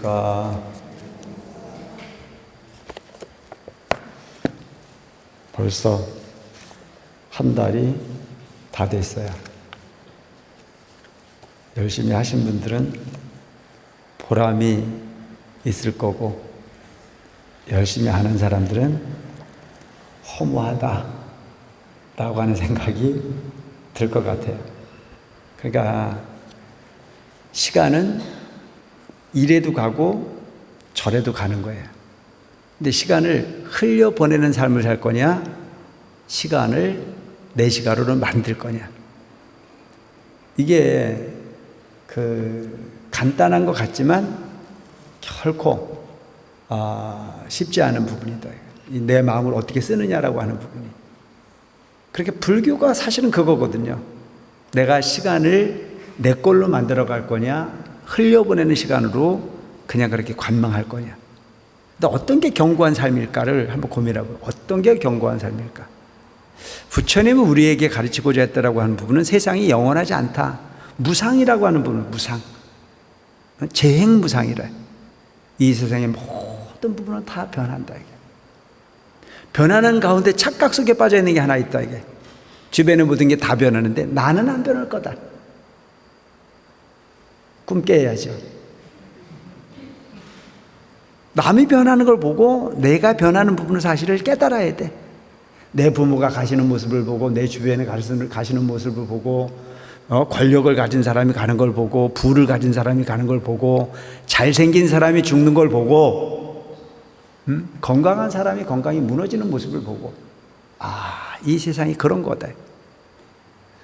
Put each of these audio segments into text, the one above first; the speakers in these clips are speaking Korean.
안녕하십니까. 벌써 한 달이 다 됐어요. 열심히 하신 분들은 보람이 있을 거고, 열심히 하는 사람들은 허무하다라고 하는 생각이 들 것 같아요. 그러니까 시간은 이래도 가고 저래도 가는 거예요. 근데 시간을 흘려보내는 삶을 살 거냐, 시간을 내 시간으로 만들 거냐. 이게 간단한 것 같지만 결코 쉽지 않은 부분이다. 내 마음을 어떻게 쓰느냐라고 하는 부분이. 그렇게 불교가 사실은 그거거든요. 내가 시간을 내 걸로 만들어 갈 거냐, 흘려보내는 시간으로 그냥 그렇게 관망할 거냐. 근데 어떤 게 견고한 삶일까를 한번 고민해보고, 어떤 게 견고한 삶일까? 부처님은 우리에게 가르치고자 했다라고 하는 부분은 세상이 영원하지 않다. 무상이라고 하는 부분은 무상. 재행무상이래. 이 세상의 모든 부분은 다 변한다. 이게. 변하는 가운데 착각 속에 빠져 있는 게 하나 있다. 이게. 주변의 모든 게 다 변하는데 나는 안 변할 거다. 꿈 깨야죠. 남이 변하는 걸 보고 내가 변하는 부분의 사실을 깨달아야 돼. 내 부모가 가시는 모습을 보고, 내 주변에 가시는 모습을 보고, 권력을 가진 사람이 가는 걸 보고, 부를 가진 사람이 가는 걸 보고, 잘생긴 사람이 죽는 걸 보고, 건강한 사람이 건강이 무너지는 모습을 보고, 이 세상이 그런 거다.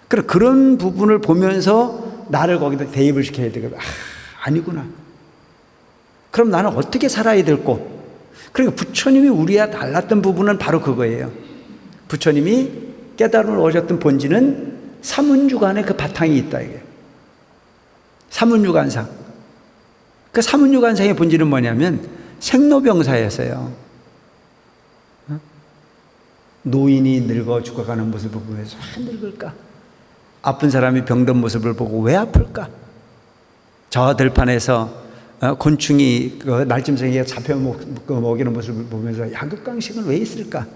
그런 부분을 보면서 나를 거기다 대입을 시켜야 되거든. 아니구나. 그럼 나는 어떻게 살아야 될꼬? 그러니까 부처님이 우리와 달랐던 부분은 바로 그거예요. 부처님이 깨달음을 얻었던 본질은 사문유관의 그 바탕이 있다. 이게. 사문유관상. 그 사문유관상의 본질은 뭐냐면 생로병사였어요. 노인이 늙어 죽어가는 모습을 보면서 왜 늙을까? 아픈 사람이 병든 모습을 보고 왜 아플까? 저 들판에서 곤충이 날짐승에게 잡혀 먹이는 모습을 보면서 약육강식은 왜 있을까?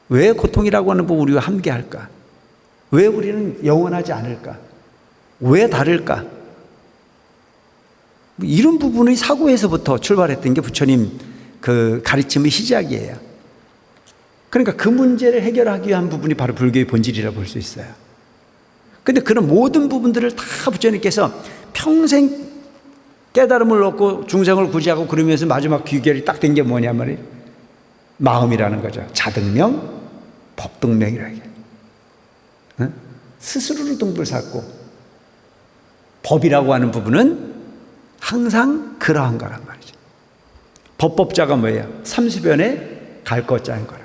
왜 고통이라고 하는 부분 우리와 함께할까? 왜 우리는 영원하지 않을까? 왜 다를까? 이런 부분의 사고에서부터 출발했던 게 부처님 그 가르침의 시작이에요. 그러니까 그 문제를 해결하기 위한 부분이 바로 불교의 본질이라고 볼 수 있어요. 근데 그런 모든 부분들을 다 부처님께서 평생 깨달음을 얻고 중생을 구제하고 그러면서 마지막 귀결이 딱 된 게 뭐냐 말이에요. 마음이라는 거죠. 자등명, 법등명이라는 게. 스스로를 등불 삼고 법이라고 하는 부분은 항상 그러한 거란 말이죠. 법법자가 뭐예요? 삼수변에 갈 것 짜는 거라.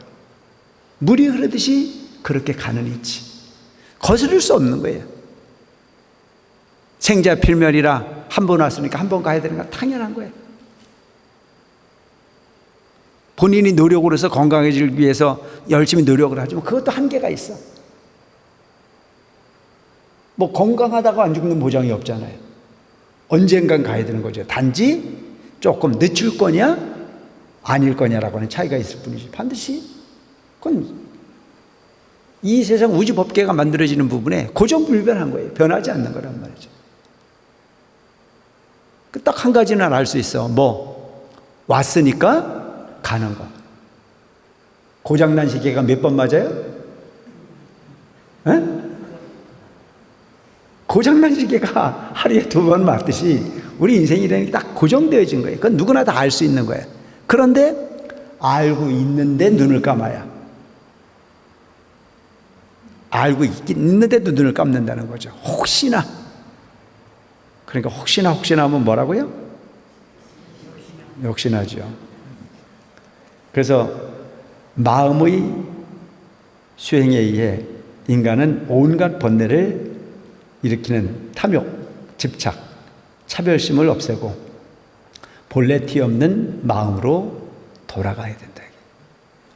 물이 흐르듯이 그렇게 가는 이치. 거스를 수 없는 거예요. 생자필멸이라 한 번 왔으니까 한 번 가야 되는 건 당연한 거예요. 본인이 노력으로 해서 건강해지기 위해서 열심히 노력을 하지만 그것도 한계가 있어. 뭐 건강하다고 안 죽는 보장이 없잖아요. 언젠간 가야 되는 거죠. 단지 조금 늦출 거냐 아닐 거냐라고 하는 차이가 있을 뿐이지. 반드시 그건 이 세상 우주법계가 만들어지는 부분에 고정불변한 거예요. 변하지 않는 거란 말이죠. 딱 한 가지는 알 수 있어. 뭐 왔으니까 가는 거. 고장난 시계가 몇 번 맞아요? 에? 고장난 시계가 하루에 2번 맞듯이 우리 인생이라는 게 딱 고정되어진 거예요. 그건 누구나 다 알 수 있는 거예요. 그런데 알고 있는데 눈을 감아야. 알고 있는데도 눈을 감는다는 거죠. 혹시나. 그러니까 혹시나 하면 뭐라고요? 역시나죠. 그래서 마음의 수행에 의해 인간은 온갖 번뇌를 일으키는 탐욕, 집착, 차별심을 없애고 본래 티 없는 마음으로 돌아가야 된다.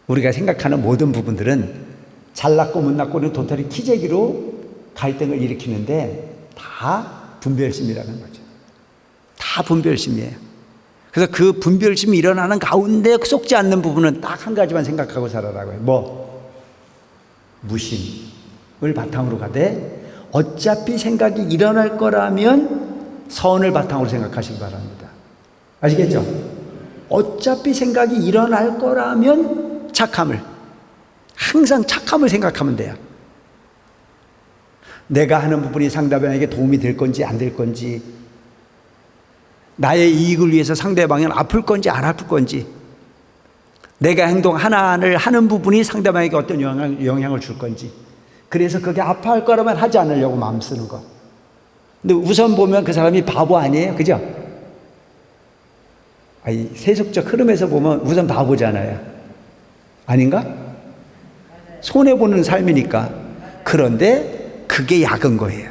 우리가 생각하는 모든 부분들은 잘났고 못났고는 도토리 키재기로 갈등을 일으키는데 다 분별심이라는 거죠. 다 분별심이에요. 그래서 그 분별심이 일어나는 가운데 속지 않는 부분은 딱 한 가지만 생각하고 살아라고요. 뭐? 무심을 바탕으로 가되 어차피 생각이 일어날 거라면 선을 바탕으로 생각하시기 바랍니다. 아시겠죠? 어차피 생각이 일어날 거라면 착함을, 항상 착함을 생각하면 돼요. 내가 하는 부분이 상대방에게 도움이 될 건지 안 될 건지, 나의 이익을 위해서 상대방은 아플 건지 안 아플 건지, 내가 행동 하나를 하는 부분이 상대방에게 어떤 영향을 줄 건지, 그래서 그게 아파할 거라면 하지 않으려고 마음 쓰는 거. 근데 우선 보면 그 사람이 바보 아니에요? 그죠? 아니, 세속적 흐름에서 보면 우선 바보잖아요. 아닌가? 손해보는 삶이니까. 그런데 그게 약은 거예요.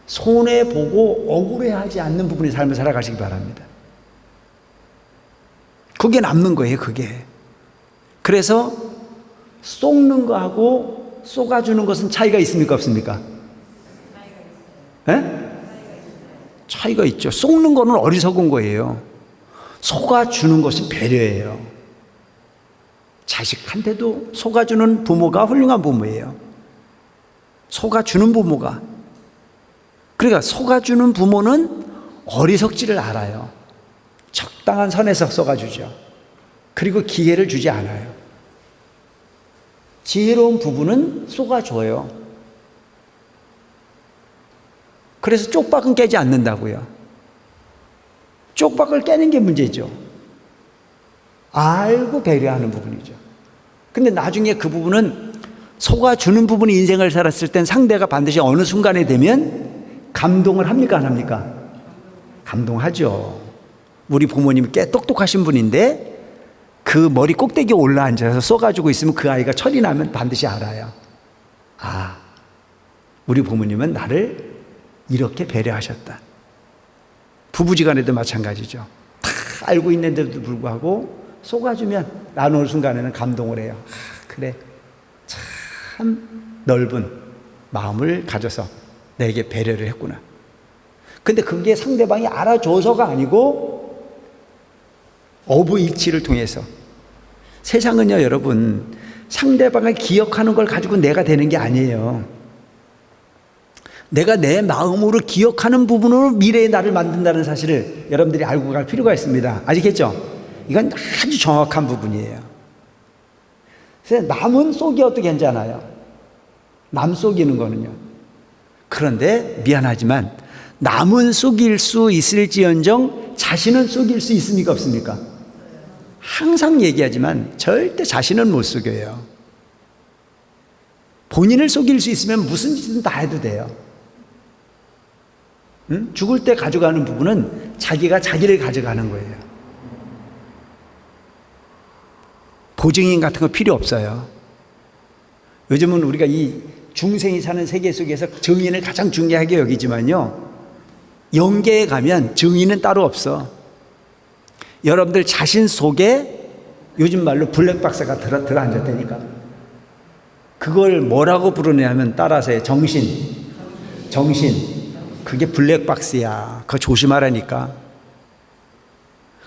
손해보고 억울해하지 않는 부분의 삶을 살아가시기 바랍니다. 그게 남는 거예요, 그게. 그래서 쏟는 거하고 쏟아주는 것은 차이가 있습니까, 없습니까? 차이가 있죠. 쏟는 거는 어리석은 거예요. 쏟아주는 것은 배려예요. 자식한테도 쏟아주는 부모가 훌륭한 부모예요. 쏟아주는 부모가. 그러니까 쏟아주는 부모는 어리석지를 알아요. 적당한 선에서 쏟아주죠. 그리고 기회를 주지 않아요. 지혜로운 부부는 쏟아줘요. 그래서 쪽박은 깨지 않는다고요. 쪽박을 깨는 게 문제죠. 알고 배려하는 부분이죠. 근데 나중에 그 부분은 속아주는 부분이 인생을 살았을 땐 상대가 반드시 어느 순간에 되면 감동을 합니까, 안 합니까? 감동하죠. 우리 부모님이 꽤 똑똑하신 분인데 그 머리 꼭대기에 올라앉아서 쏘가지고 있으면 그 아이가 철이 나면 반드시 알아요. 아, 우리 부모님은 나를 이렇게 배려하셨다. 부부지간에도 마찬가지죠. 다 알고 있는데도 불구하고 쏘가주면 나누는 순간에는 감동을 해요. 아, 그래, 참 넓은 마음을 가져서 내게 배려를 했구나. 근데 그게 상대방이 알아줘서가 아니고 어부일치를 통해서. 세상은요, 여러분, 상대방을 기억하는 걸 가지고 내가 되는 게 아니에요. 내가 내 마음으로 기억하는 부분으로 미래의 나를 만든다는 사실을 여러분들이 알고 갈 필요가 있습니다. 아시겠죠? 이건 아주 정확한 부분이에요. 그래서 남은 속이 어떻게 괜찮아요? 남 속이는 거는요. 그런데 미안하지만 남은 속일 수 있을지언정 자신은 속일 수 있습니까, 없습니까? 항상 얘기하지만 절대 자신은 못 속여요. 본인을 속일 수 있으면 무슨 짓은 다 해도 돼요. 응? 죽을 때 가져가는 부분은 자기가 자기를 가져가는 거예요. 보증인 같은 거 필요 없어요. 요즘은 우리가 이 중생이 사는 세계 속에서 정인을 가장 중요하게 여기지만요, 영계에 가면 정인은 따로 없어. 여러분들 자신 속에 요즘 말로 블랙박스가 들어앉았다니까. 그걸 뭐라고 부르냐면 따라서 해. 정신. 그게 블랙박스야. 그거 조심하라니까.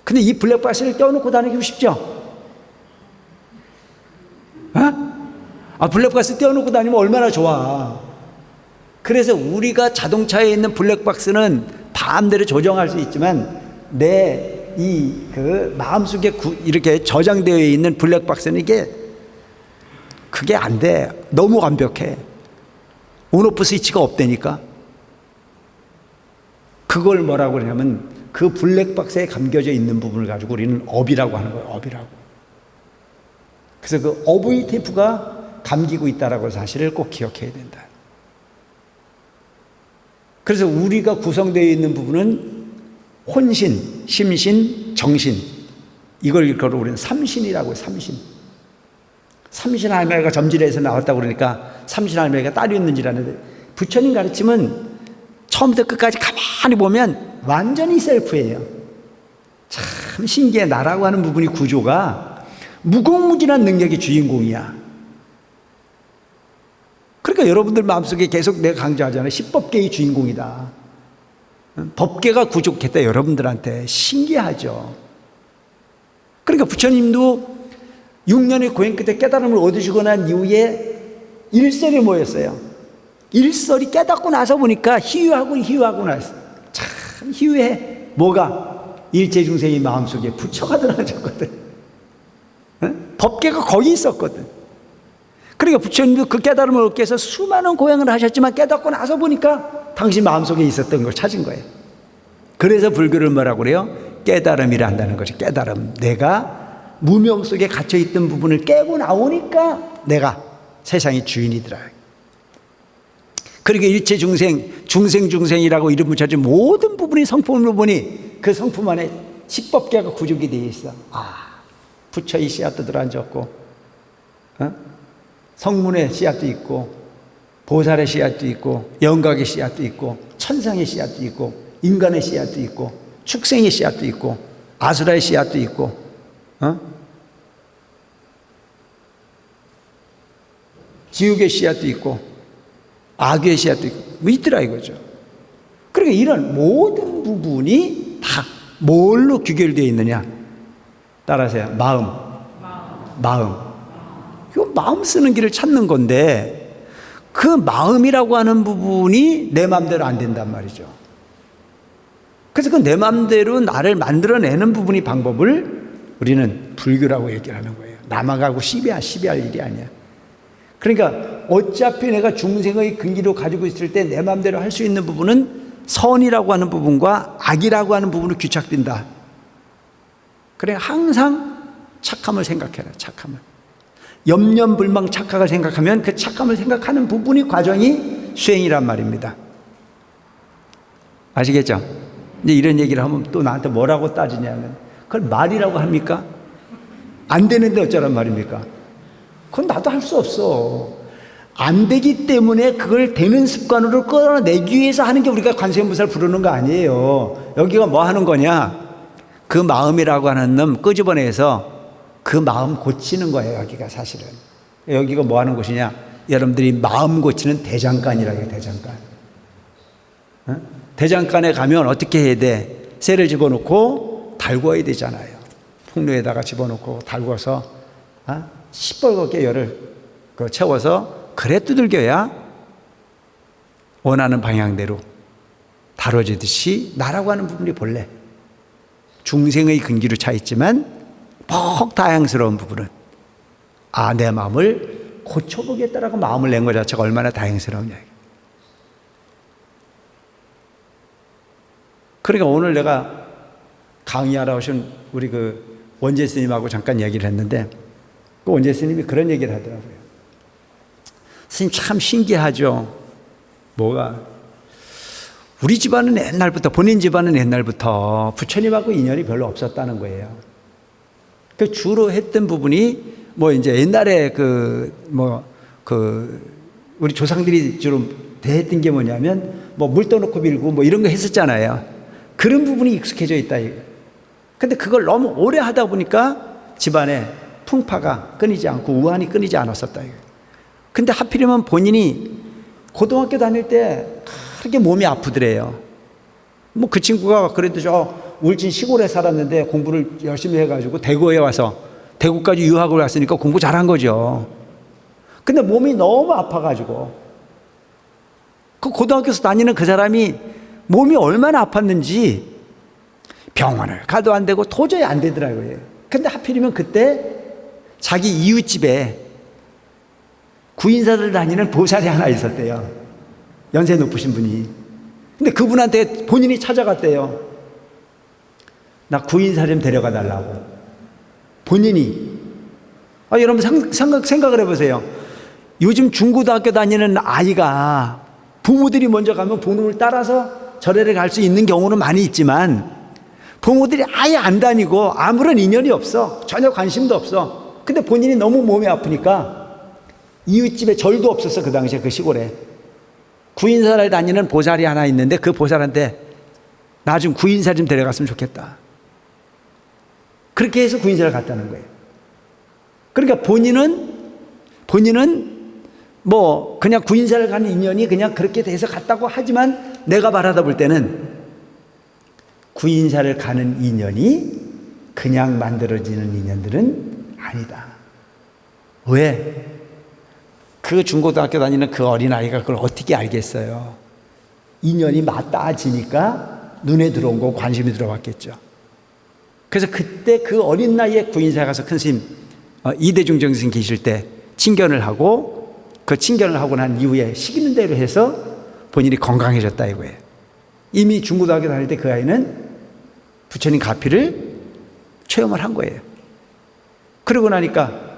근데 이 블랙박스를 떼어놓고 다니기 쉽죠? 블랙박스 떼어놓고 다니면 얼마나 좋아. 그래서 우리가 자동차에 있는 블랙박스는 마음대로 조정할 수 있지만 내 그 마음속에 이렇게 저장되어 있는 블랙박스는 그게 안 돼. 너무 완벽해. 온오프 스위치가 없다니까. 그걸 뭐라고 그러냐면 그 블랙박스에 감겨져 있는 부분을 가지고 우리는 업이라고 하는 거예요. 업이라고. 그래서 그 업의 테이프가 감기고 있다라고 사실을 꼭 기억해야 된다. 그래서 우리가 구성되어 있는 부분은 혼신, 심신, 정신, 이걸 일컬어 우리는 삼신이라고 해요. 삼신 할매가 점집에서 나왔다고 그러니까 삼신 할매가 딸이 있는지라는데, 부처님 가르침은 처음부터 끝까지 가만히 보면 완전히 셀프예요. 참 신기해. 나라고 하는 부분이 구조가 무궁무진한 능력의 주인공이야. 그러니까 여러분들 마음속에 계속 내가 강조하잖아요. 10법계의 주인공이다. 법계가 구족했다. 여러분들한테 신기하죠. 그러니까 부처님도 6년의 고행 끝에 깨달음을 얻으시고 난 이후에 일설이 뭐였어요? 일설이 깨닫고 나서 보니까 희유하고 나서 참 희유해. 뭐가? 일체중생의 마음속에 부처가 드러나졌거든. 법계가 거기 있었거든. 그러니까 부처님도 그 깨달음을 얻기 위해서 수많은 고행을 하셨지만 깨닫고 나서 보니까 당신 마음속에 있었던 걸 찾은 거예요. 그래서 불교를 뭐라고 그래요? 깨달음이라 한다는 거죠. 깨달음. 내가 무명 속에 갇혀있던 부분을 깨고 나오니까 내가 세상의 주인이더라. 그러니까 일체 중생이라고 이름 붙여진 모든 부분이 성품을 보니 그 성품 안에 십법계가 구족이 되어 있어. 부처의 씨앗도 들어앉았고, 성문의 씨앗도 있고, 보살의 씨앗도 있고, 영각의 씨앗도 있고, 천상의 씨앗도 있고, 인간의 씨앗도 있고, 축생의 씨앗도 있고, 아수라의 씨앗도 있고, 지옥의 씨앗도 있고, 악의 씨앗도 있고, 뭐 있더라 이거죠. 그러니까 이런 모든 부분이 다 뭘로 귀결되어 있느냐? 따라하세요. 마음. 이거 마음 쓰는 길을 찾는 건데, 그 마음이라고 하는 부분이 내 마음대로 안 된단 말이죠. 그래서 그 내 마음대로 나를 만들어내는 부분이 방법을 우리는 불교라고 얘기를 하는 거예요. 남아가고 시비할 일이 아니야. 그러니까 어차피 내가 중생의 근기로 가지고 있을 때 내 마음대로 할 수 있는 부분은 선이라고 하는 부분과 악이라고 하는 부분으로 귀착된다. 그래 항상 착함을 생각해라. 착함을. 염려불망 착각을 생각하면 그 착함을 생각하는 부분이 과정이 수행이란 말입니다. 아시겠죠? 이제 이런 얘기를 하면 또 나한테 뭐라고 따지냐면 그걸 말이라고 합니까? 안 되는데 어쩌란 말입니까? 그건 나도 할 수 없어. 안 되기 때문에 그걸 되는 습관으로 끌어내기 위해서 하는 게 우리가 관세음보살 부르는 거 아니에요. 여기가 뭐 하는 거냐? 그 마음이라고 하는 놈 끄집어내서 그 마음 고치는 거예요. 여기가 사실은. 여기가 뭐 하는 곳이냐? 여러분들이 마음 고치는 대장간이라고. 대장간. 대장간에 가면 어떻게 해야 돼? 쇠를 집어넣고 달구어야 되잖아요. 풍炉에다가 집어넣고 달구어서 시뻘겋게 열을 채워서 그래 두들겨야 원하는 방향대로 다뤄지듯이 나라고 하는 부분이 본래 중생의 근기로 차 있지만 퍽 다양스러운 부분은 내 마음을 고쳐보겠다라고 마음을 낸 것 자체가 얼마나 다양스러우냐. 그러니까 오늘 내가 강의하러 오신 우리 그 원재 스님하고 잠깐 얘기를 했는데 그 원재 스님이 그런 얘기를 하더라고요. 스님 참 신기하죠. 뭐가? 우리 집안은 옛날부터, 본인 집안은 옛날부터 부처님하고 인연이 별로 없었다는 거예요. 그 주로 했던 부분이 뭐 이제 옛날에 우리 조상들이 주로 대했던 게 뭐냐면 뭐 물 떠놓고 빌고 뭐 이런 거 했었잖아요. 그런 부분이 익숙해져 있다. 근데 그걸 너무 오래 하다 보니까 집안에 풍파가 끊이지 않고 우환이 끊이지 않았었다. 근데 하필이면 본인이 고등학교 다닐 때 그렇게 몸이 아프더래요. 뭐 그 친구가 그래도 저 울진 시골에 살았는데 공부를 열심히 해가지고 대구에 와서 대구까지 유학을 왔으니까 공부 잘한 거죠. 근데 몸이 너무 아파가지고 그 고등학교에서 다니는 그 사람이 몸이 얼마나 아팠는지 병원을 가도 안 되고 도저히 안 되더라고요. 근데 하필이면 그때 자기 이웃집에 구인사를 다니는 보살이 하나 있었대요. 연세 높으신 분이. 근데 그분한테 본인이 찾아갔대요. 나 구인사 좀 데려가 달라고. 본인이. 여러분 생각을 해보세요. 요즘 중고등학교 다니는 아이가 부모들이 먼저 가면 부모를 따라서 절에를 갈 수 있는 경우는 많이 있지만 부모들이 아예 안 다니고 아무런 인연이 없어. 전혀 관심도 없어. 근데 본인이 너무 몸이 아프니까 이웃집에 절도 없었어. 그 당시에 그 시골에. 구인사를 다니는 보살이 하나 있는데 그 보살한테 나 좀 구인사 좀 데려갔으면 좋겠다. 그렇게 해서 구인사를 갔다는 거예요. 그러니까 본인은 뭐 그냥 구인사를 가는 인연이 그냥 그렇게 돼서 갔다고 하지만 내가 바라다 볼 때는 구인사를 가는 인연이 그냥 만들어지는 인연들은 아니다. 왜? 그 중고등학교 다니는 그 어린아이가 그걸 어떻게 알겠어요? 인연이 맞닿아지니까 눈에 들어온 거 관심이 들어왔겠죠. 그래서 그때 그 어린 나이에 구인사에 가서 큰 스님 이대중 정스님 계실 때 친견을 하고 그 친견을 하고 난 이후에 시키는 대로 해서 본인이 건강해졌다 이거예요. 이미 중고등학교 다닐 때 그 아이는 부처님 가피를 체험을 한 거예요. 그러고 나니까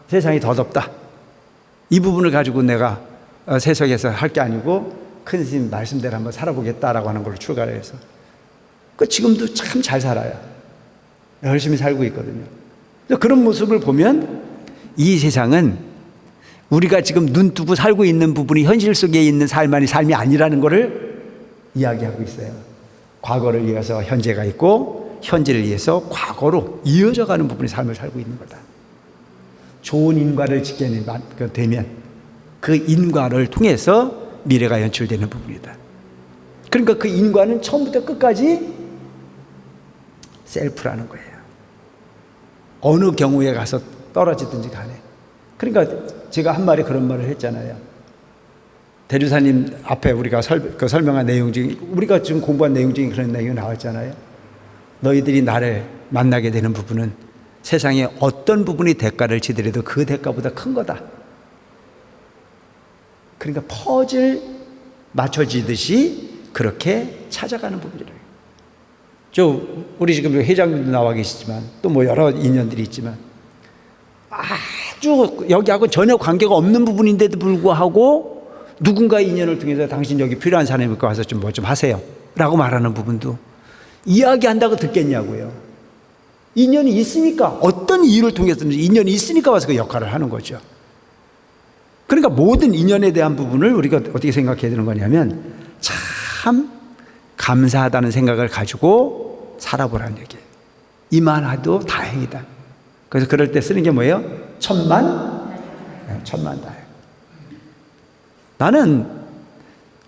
세상이 더덥다. 이 부분을 가지고 내가 세속에서 할 게 아니고 큰 스님 말씀대로 한번 살아보겠다라고 하는 걸로 출가를 해서 지금도 참 잘 살아요. 열심히 살고 있거든요. 그런 모습을 보면 이 세상은 우리가 지금 눈 뜨고 살고 있는 부분이 현실 속에 있는 삶이 아니라는 것을 이야기하고 있어요. 과거를 위해서 현재가 있고 현재를 위해서 과거로 이어져가는 부분의 삶을 살고 있는 거다. 좋은 인과를 짓게 되면 그 인과를 통해서 미래가 연출되는 부분이다. 그러니까 그 인과는 처음부터 끝까지 셀프라는 거예요. 어느 경우에 가서 떨어지든지 간에. 그러니까 제가 한 말에 그런 말을 했잖아요. 대주사님 앞에 우리가 설명한 내용 중에 우리가 지금 공부한 내용 중에 그런 내용이 나왔잖아요. 너희들이 나를 만나게 되는 부분은 세상에 어떤 부분이 대가를 치더라도 그 대가보다 큰 거다. 그러니까 퍼즐 맞춰지듯이 그렇게 찾아가는 부분이래요. 우리 지금 회장님도 나와 계시지만 또 뭐 여러 인연들이 있지만 아주 여기하고 전혀 관계가 없는 부분인데도 불구하고 누군가의 인연을 통해서 당신 여기 필요한 사람이니까 와서 좀 뭐 좀 하세요 라고 말하는 부분도 이야기한다고 듣겠냐고요. 인연이 있으니까 어떤 이유를 통해서든지 인연이 있으니까 와서 그 역할을 하는 거죠. 그러니까 모든 인연에 대한 부분을 우리가 어떻게 생각해야 되는 거냐면 참 감사하다는 생각을 가지고 살아보라는 얘기예요. 이만해도 다행이다. 그래서 그럴 때 쓰는 게 뭐예요? 천만다행. 나는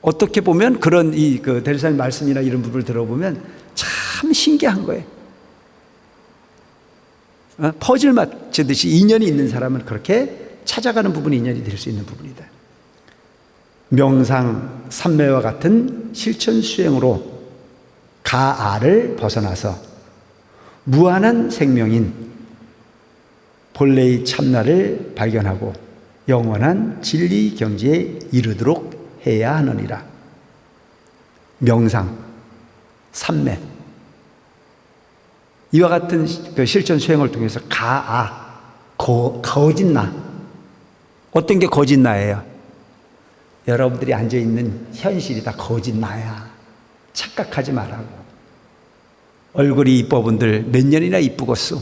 어떻게 보면 그런 그 대리사님 말씀이나 이런 부분을 들어보면 참 신기한 거예요. 퍼즐 맞추듯이 인연이 있는 사람은 그렇게 찾아가는 부분이 인연이 될 수 있는 부분이다. 명상, 삼매와 같은 실천 수행으로 가아를 벗어나서 무한한 생명인 본래의 참나를 발견하고 영원한 진리 경지에 이르도록 해야 하느니라. 명상, 삼매 이와 같은 그 실천 수행을 통해서 거짓나. 어떤 게 거짓나예요? 여러분들이 앉아있는 현실이 다 거짓나야. 착각하지 말라고. 얼굴이 이뻐 분들 몇 년이나 이쁘겠어?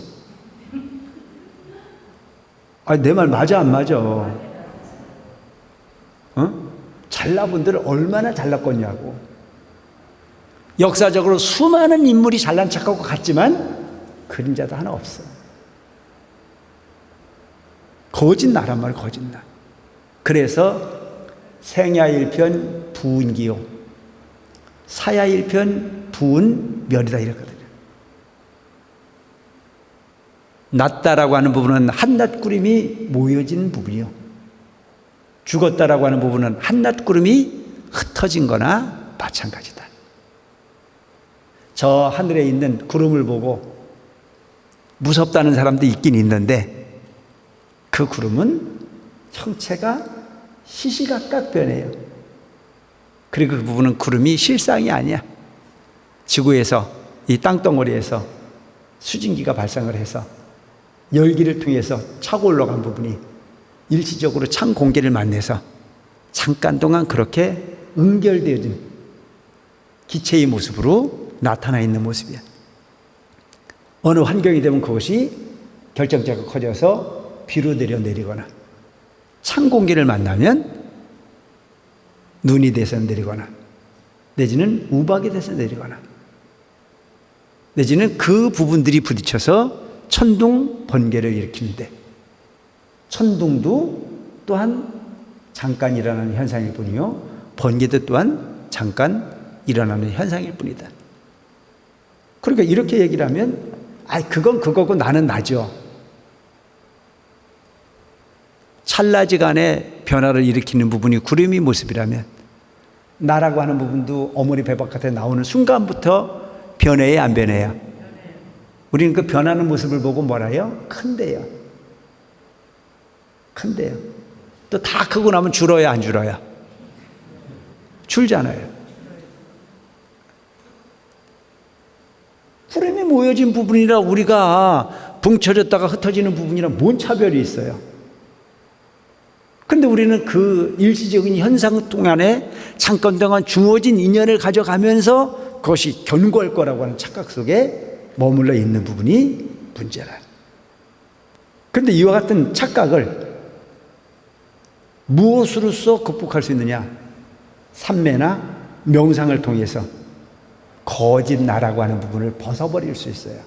내 말 맞아 안 맞아? 잘나 분들 얼마나 잘났겠냐고. 역사적으로 수많은 인물이 잘난 척하고 갔지만 그림자도 하나 없어. 거짓나란 말이야. 거짓나. 그래서 생야일편 부운기요 사야일편 부운멸이다 이랬거든요. 낫다라고 하는 부분은 한낱 구름이 모여진 부분이요, 죽었다라고 하는 부분은 한낱 구름이 흩어진 거나 마찬가지다. 저 하늘에 있는 구름을 보고 무섭다는 사람도 있긴 있는데 그 구름은 형체가 시시각각 변해요. 그리고 그 부분은 구름이 실상이 아니야. 지구에서 이 땅덩어리에서 수증기가 발생을 해서 열기를 통해서 차고 올라간 부분이 일시적으로 찬 공기를 만나서 잠깐 동안 그렇게 응결되어진 기체의 모습으로 나타나 있는 모습이야. 어느 환경이 되면 그것이 결정체가 커져서 비로 내리거나 찬 공기를 만나면 눈이 돼서 내리거나 내지는 우박이 돼서 내리거나 내지는 그 부분들이 부딪혀서 천둥 번개를 일으키는데 천둥도 또한 잠깐 일어나는 현상일 뿐이요 번개도 또한 잠깐 일어나는 현상일 뿐이다. 그러니까 이렇게 얘기를 하면, 그건 그거고 나는 나죠. 찰나지간에 변화를 일으키는 부분이 구름의 모습이라면, 나라고 하는 부분도 어머니 배 바깥에 나오는 순간부터 변해야 안 변해요? 우리는 그 변하는 모습을 보고 뭐라요? 큰데요. 큰데요. 또 다 크고 나면 줄어야 안 줄어요? 줄잖아요. 구름이 모여진 부분이라 우리가 붕쳐졌다가 흩어지는 부분이랑 뭔 차별이 있어요? 근데 우리는 그 일시적인 현상 동안에 잠깐 동안 주어진 인연을 가져가면서 그것이 견고할 거라고 하는 착각 속에 머물러 있는 부분이 문제라. 그런데 이와 같은 착각을 무엇으로써 극복할 수 있느냐? 삼매나 명상을 통해서 거짓 나라고 하는 부분을 벗어버릴 수 있어요.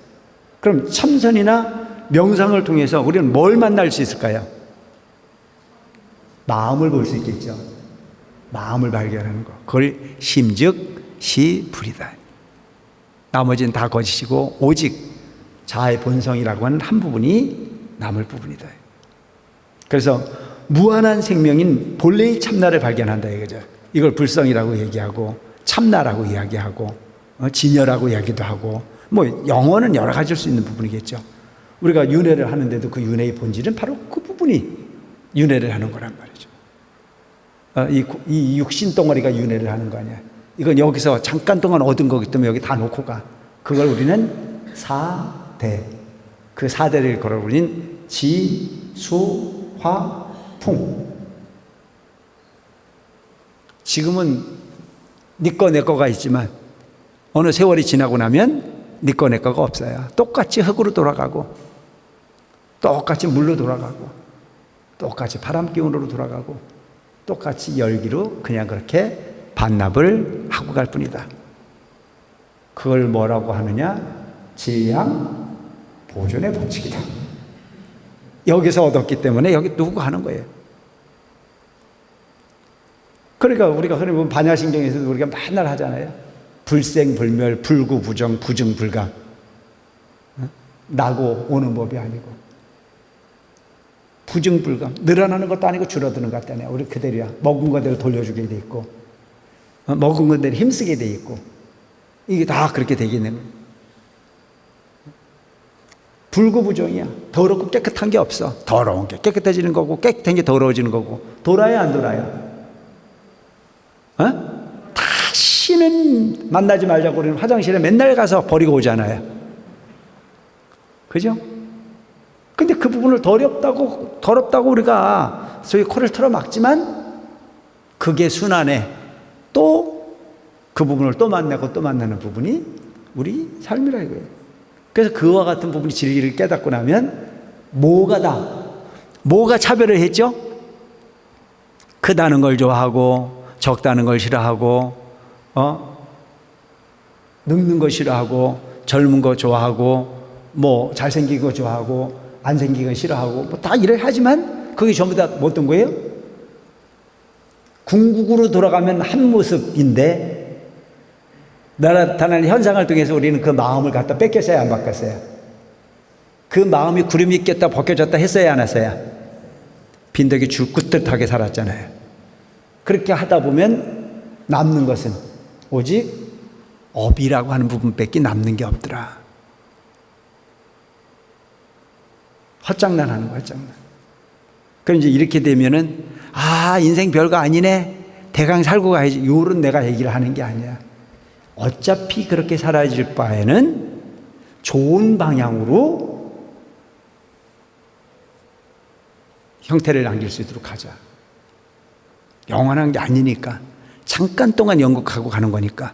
그럼 참선이나 명상을 통해서 우리는 뭘 만날 수 있을까요? 마음을 볼 수 있겠죠. 마음을 발견하는 거. 그걸 심즉 시불이다. 나머지는 다 거짓이고 오직 자아의 본성이라고 하는 한 부분이 남을 부분이다. 그래서 무한한 생명인 본래의 참나를 발견한다 이거죠. 이걸 불성이라고 얘기하고 참나라고 이야기하고 진여라고 이야기도 하고 영어는 여러 가지일 수 있는 부분이겠죠. 우리가 윤회를 하는데도 그 윤회의 본질은 바로 그 부분이 윤회를 하는 거란 말이죠. 이 육신 덩어리가 윤회를 하는 거 아니야. 이건 여기서 잠깐 동안 얻은 거기 때문에 여기 다 놓고 가. 그걸 우리는 사대, 그 사대를 걸어 우리는 지, 수, 화, 풍. 지금은 네 거 내 거가 있지만 어느 세월이 지나고 나면 네 거 내 거가 없어요. 똑같이 흙으로 돌아가고 똑같이 물로 돌아가고 똑같이 바람 기운으로 돌아가고 똑같이 열기로 그냥 그렇게 반납을 하고 갈 뿐이다. 그걸 뭐라고 하느냐? 질량 보존의 법칙이다. 여기서 얻었기 때문에 여기 두고 하는 거예요. 그러니까 우리가 흔히 보면 반야신경에서도 우리가 맨날 하잖아요. 불생불멸, 불구부정, 부증불감. 나고 오는 법이 아니고 부증불감. 늘어나는 것도 아니고 줄어드는 것도 아니야. 우리 그대로야. 먹은 거대로 돌려주게 돼 있고 먹은 거대로 힘쓰게 돼 있고 이게 다 그렇게 되겠는 거예요. 불구부정이야. 더럽고 깨끗한 게 없어. 더러운 게 깨끗해지는 거고 깨끗한 게 더러워지는 거고. 돌아야 안 돌아요? 다시는 만나지 말자고 우리는 화장실에 맨날 가서 버리고 오잖아요. 그죠? 근데 그 부분을 더럽다고 우리가 소위 코를 틀어 막지만 그게 순환에 또 그 부분을 또 만나고 또 만나는 부분이 우리 삶이라 이거예요. 그래서 그와 같은 부분이 진리를 깨닫고 나면 뭐가 차별을 했죠? 크다는 걸 좋아하고 적다는 걸 싫어하고 늙는 거 싫어하고 젊은 거 좋아하고 잘생긴 거 좋아하고 안 생긴 거 싫어하고 다 이래 하지만 그게 전부 다 어떤 거예요? 궁극으로 돌아가면 한 모습인데 나타나는 현상을 통해서 우리는 그 마음을 갖다 뺏겼어야 안 바꿨어요? 그 마음이 구름이 꼈다 벗겨졌다 했어야 안 했어요? 빈덕이 줄긋듯하게 살았잖아요. 그렇게 하다 보면 남는 것은 오직 업이라고 하는 부분밖에 남는 게 없더라. 헛장난 하는 거야, 헛장난. 그럼 이제 이렇게 되면은 인생 별거 아니네. 대강 살고 가야지. 요런 내가 얘기를 하는 게 아니야. 어차피 그렇게 살아질 바에는 좋은 방향으로 형태를 남길 수 있도록 하자. 영원한 게 아니니까. 잠깐 동안 연극하고 가는 거니까.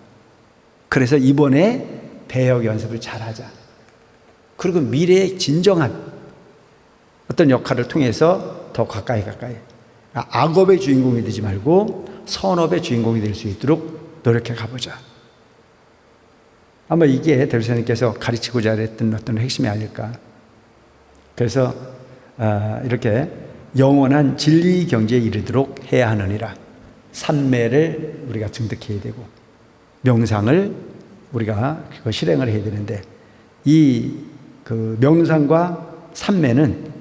그래서 이번에 배역 연습을 잘하자. 그리고 미래의 진정한 어떤 역할을 통해서 더 가까이 악업의 주인공이 되지 말고 선업의 주인공이 될 수 있도록 노력해 가보자. 아마 이게 대리사님께서 가르치고자 했던 어떤 핵심이 아닐까. 그래서 이렇게 영원한 진리 경지에 이르도록 해야 하느니라. 삼매를 우리가 증득해야 되고 명상을 우리가 그거 실행을 해야 되는데, 이 그 명상과 삼매는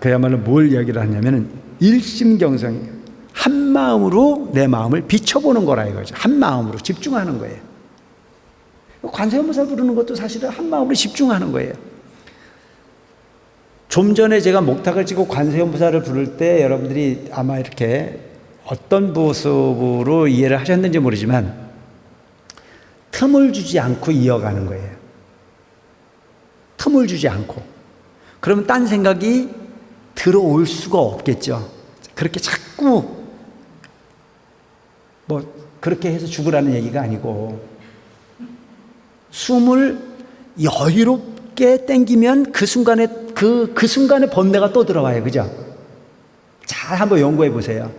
그야말로 뭘 이야기를 하냐면은 일심경성이에요. 한 마음으로 내 마음을 비춰보는 거라 이거죠. 한 마음으로 집중하는 거예요. 관세음보살 부르는 것도 사실은 한 마음으로 집중하는 거예요. 좀 전에 제가 목탁을 찍고 관세음보살을 부를 때 여러분들이 아마 이렇게 어떤 모습으로 이해를 하셨는지 모르지만 틈을 주지 않고 이어가는 거예요. 틈을 주지 않고. 그러면 딴 생각이 들어올 수가 없겠죠. 그렇게 자꾸 그렇게 해서 죽으라는 얘기가 아니고, 숨을 여유롭게 땡기면 그 순간에 그 순간에 번뇌가 또 들어와요. 그죠? 잘 한번 연구해 보세요.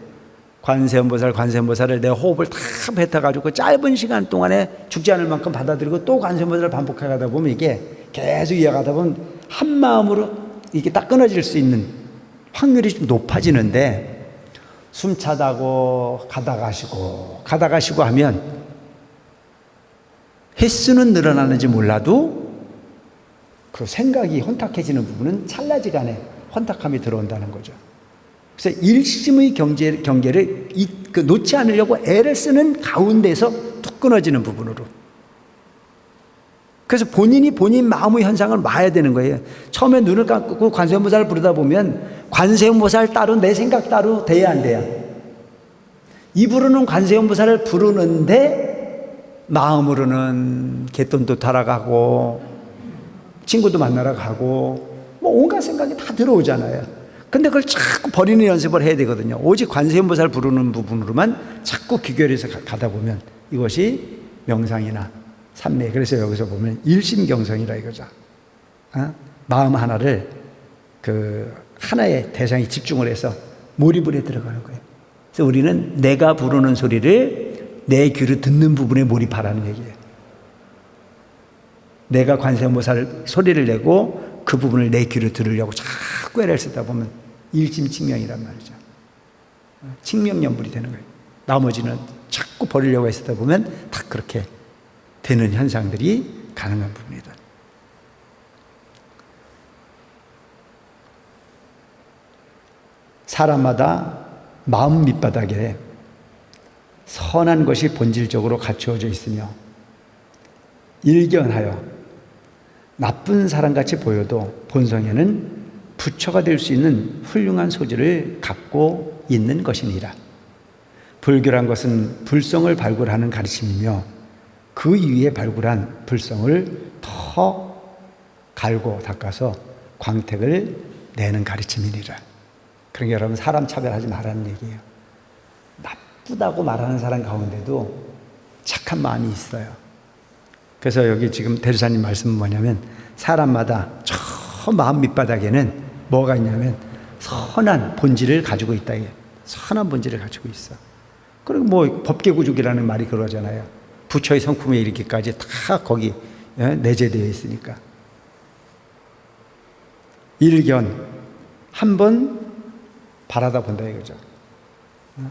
관세음보살을 내 호흡을 다 뱉어가지고 짧은 시간 동안에 죽지 않을 만큼 받아들이고 또 관세음보살을 반복해 가다 보면 이게 계속 이어가다 보면 한 마음으로 이게 딱 끊어질 수 있는 확률이 좀 높아지는데, 숨 차다고 가다 가시고 하면 횟수는 늘어나는지 몰라도 그 생각이 혼탁해지는 부분은 찰나지간에 혼탁함이 들어온다는 거죠. 그래서 일심의 경계를 놓지 않으려고 애를 쓰는 가운데서 뚝 끊어지는 부분으로. 그래서 본인 마음의 현상을 마야 되는 거예요. 처음에 눈을 감고 관세음보살을 부르다 보면 관세음보살 따로 내 생각 따로 돼야 안 돼요. 이 부르는 관세음보살을 부르는데 마음으로는 갯돈도 타러 가고 친구도 만나러 가고 온갖 생각이 다 들어오잖아요. 근데 그걸 자꾸 버리는 연습을 해야 되거든요. 오직 관세음보살 부르는 부분으로만 자꾸 귀결해서 가다 보면 이것이 명상이나 삼매. 그래서 여기서 보면 일심경성이라 이거죠. 마음 하나를 하나의 대상에 집중을 해서 몰입을 해 들어가는 거예요. 그래서 우리는 내가 부르는 소리를 내 귀로 듣는 부분에 몰입하라는 얘기예요. 내가 관세음보살 소리를 내고 그 부분을 내 귀로 들으려고 자꾸 애를 쓰다 보면 일심칙명이란 말이죠. 칙명연불이 되는 거예요. 나머지는 자꾸 버리려고 했다 보면 다 그렇게 되는 현상들이 가능한 부분이다. 사람마다 마음 밑바닥에 선한 것이 본질적으로 갖추어져 있으며 일견하여 나쁜 사람같이 보여도 본성에는 부처가 될 수 있는 훌륭한 소질을 갖고 있는 것이니라. 불교란 것은 불성을 발굴하는 가르침이며 그 위에 발굴한 불성을 더 갈고 닦아서 광택을 내는 가르침이니라. 그러니까 여러분, 사람 차별하지 말라는 얘기예요. 나쁘다고 말하는 사람 가운데도 착한 마음이 있어요. 그래서 여기 지금 대주사님 말씀은 뭐냐면, 사람마다 저 마음 밑바닥에는 뭐가 있냐면 선한 본질을 가지고 있다. 선한 본질을 가지고 있어. 그리고 법계구족이라는 말이 그러잖아요. 부처의 성품에 이르기까지 다 거기 내재되어 있으니까. 일견, 한번 바라다 본다 이거죠.